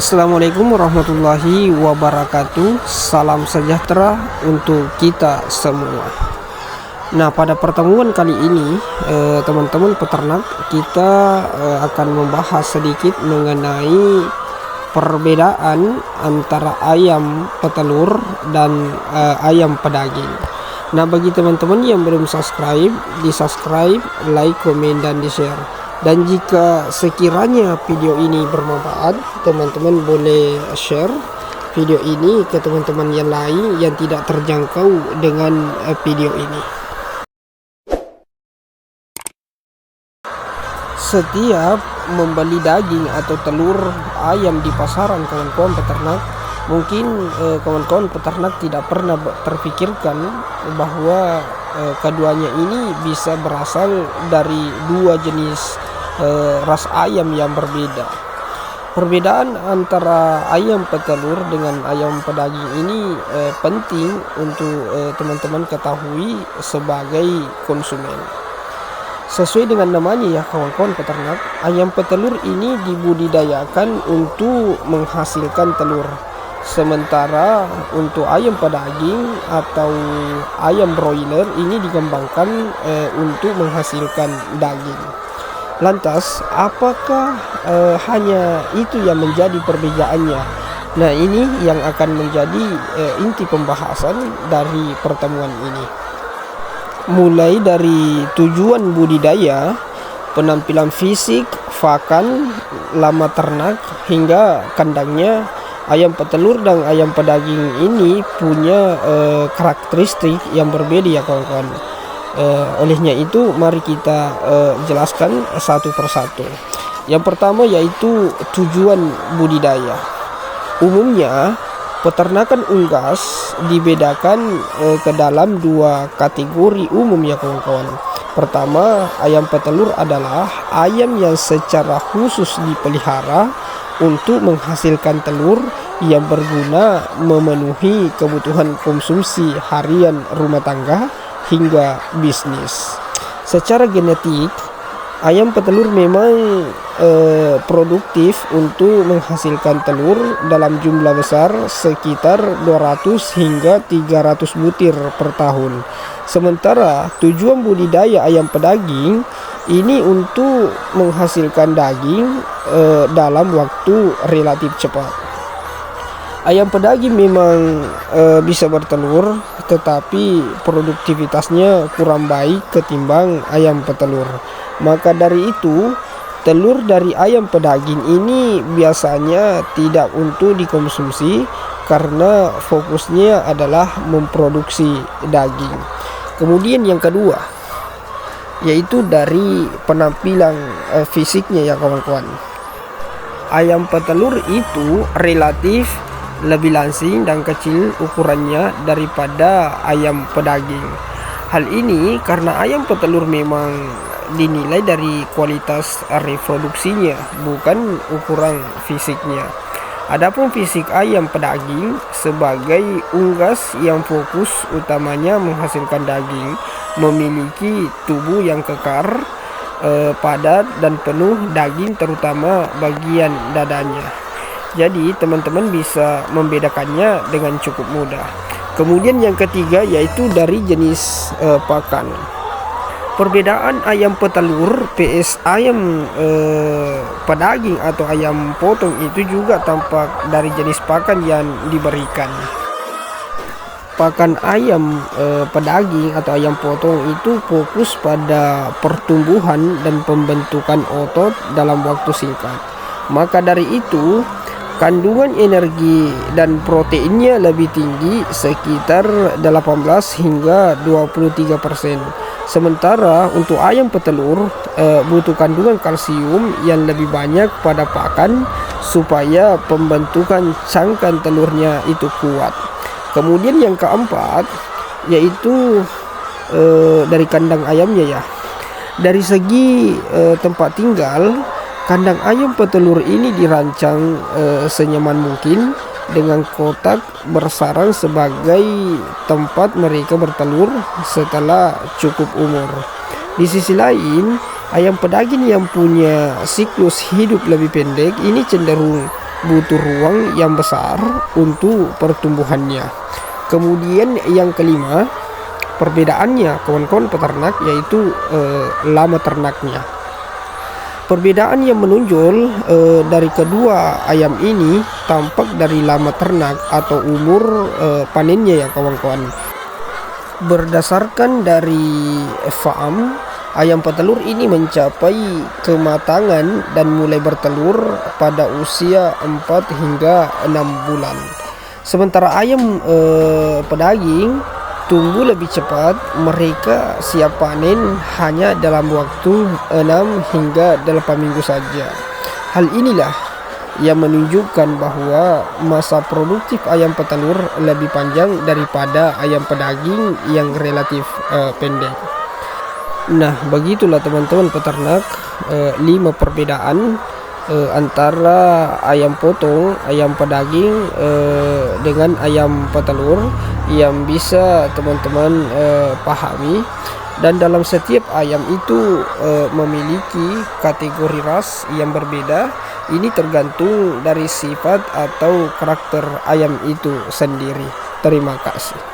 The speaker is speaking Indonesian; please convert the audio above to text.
Assalamualaikum warahmatullahi wabarakatuh. Salam sejahtera untuk kita semua. Nah, pada pertemuan kali ini, teman-teman peternak, kita akan membahas sedikit mengenai perbedaan antara ayam petelur dan ayam pedaging. Nah, bagi teman-teman yang belum subscribe, di-subscribe, like, komen, dan di-share. Dan jika sekiranya video ini bermanfaat, teman-teman boleh share video ini ke teman-teman yang lain yang tidak terjangkau dengan video ini. Setiap membeli daging atau telur ayam di pasaran, kawan-kawan peternak, mungkin kawan-kawan peternak tidak pernah terpikirkan bahwa keduanya ini bisa berasal dari dua jenis ras ayam yang berbeda. Perbedaan antara ayam petelur dengan ayam pedaging ini penting untuk teman-teman ketahui sebagai konsumen. Sesuai dengan namanya ya kawan-kawan peternak, ayam petelur ini dibudidayakan untuk menghasilkan telur. Sementara untuk ayam pedaging atau ayam broiler ini dikembangkan untuk menghasilkan daging. Lantas, apakah hanya itu yang menjadi perbedaannya? Nah, ini yang akan menjadi inti pembahasan dari pertemuan ini. Mulai dari tujuan budidaya, penampilan fisik, pakan, lama ternak, hingga kandangnya, ayam petelur dan ayam pedaging ini punya karakteristik yang berbeda ya kawan-kawan. Olehnya itu mari kita jelaskan satu persatu. Yang pertama yaitu tujuan budidaya. Umumnya peternakan unggas dibedakan ke dalam dua kategori umum ya kawan-kawan. Pertama, ayam petelur adalah ayam yang secara khusus dipelihara untuk menghasilkan telur yang berguna memenuhi kebutuhan konsumsi harian rumah tangga hingga bisnis. Secara genetik, ayam petelur memang produktif untuk menghasilkan telur dalam jumlah besar sekitar 200 hingga 300 butir per tahun. Sementara tujuan budidaya ayam pedaging ini untuk menghasilkan daging dalam waktu relatif cepat. Ayam pedaging memang bisa bertelur, tetapi produktivitasnya kurang baik ketimbang ayam petelur. Maka dari itu, telur dari ayam pedaging ini biasanya tidak untuk dikonsumsi karena fokusnya adalah memproduksi daging. Kemudian yang kedua, yaitu dari penampilan fisiknya ya kawan-kawan. Ayam petelur itu relatif lebih langsing dan kecil ukurannya daripada ayam pedaging. Hal ini karena ayam petelur memang dinilai dari kualitas reproduksinya, bukan ukuran fisiknya. Adapun fisik ayam pedaging sebagai unggas yang fokus utamanya menghasilkan daging, memiliki tubuh yang kekar, padat dan penuh daging terutama bagian dadanya. Jadi teman-teman bisa membedakannya dengan cukup mudah. Kemudian yang ketiga yaitu dari jenis pakan. Perbedaan ayam petelur PS ayam pedaging atau ayam potong itu juga tampak dari jenis pakan yang diberikan. Pakan ayam pedaging atau ayam potong itu fokus pada pertumbuhan dan pembentukan otot dalam waktu singkat. Maka dari itu, kandungan energi dan proteinnya lebih tinggi sekitar 18 hingga 23%. Sementara untuk ayam petelur butuh kandungan kalsium yang lebih banyak pada pakan supaya pembentukan cangkang telurnya itu kuat. Kemudian yang keempat yaitu dari kandang ayamnya ya. Dari segi tempat tinggal, kandang ayam petelur ini dirancang senyaman mungkin dengan kotak bersarang sebagai tempat mereka bertelur setelah cukup umur. Di sisi lain, ayam pedaging yang punya siklus hidup lebih pendek ini cenderung butuh ruang yang besar untuk pertumbuhannya. Kemudian yang kelima, perbedaannya kawan-kawan peternak yaitu lama ternaknya. Perbedaan yang menonjol dari kedua ayam ini tampak dari lama ternak atau umur panennya ya kawan-kawan. Berdasarkan dari farm, ayam petelur ini mencapai kematangan dan mulai bertelur pada usia 4 hingga 6 bulan. Sementara ayam pedaging tumbuh lebih cepat, mereka siap panen hanya dalam waktu 6 hingga 8 minggu saja. Hal inilah yang menunjukkan bahwa masa produktif ayam petelur lebih panjang daripada ayam pedaging yang relatif pendek. Nah, begitulah teman-teman peternak 5 perbedaan antara ayam potong, ayam pedaging dengan ayam petelur yang bisa teman-teman pahami. Dan dalam setiap ayam itu memiliki kategori ras yang berbeda. Ini tergantung dari sifat atau karakter ayam itu sendiri. Terima kasih.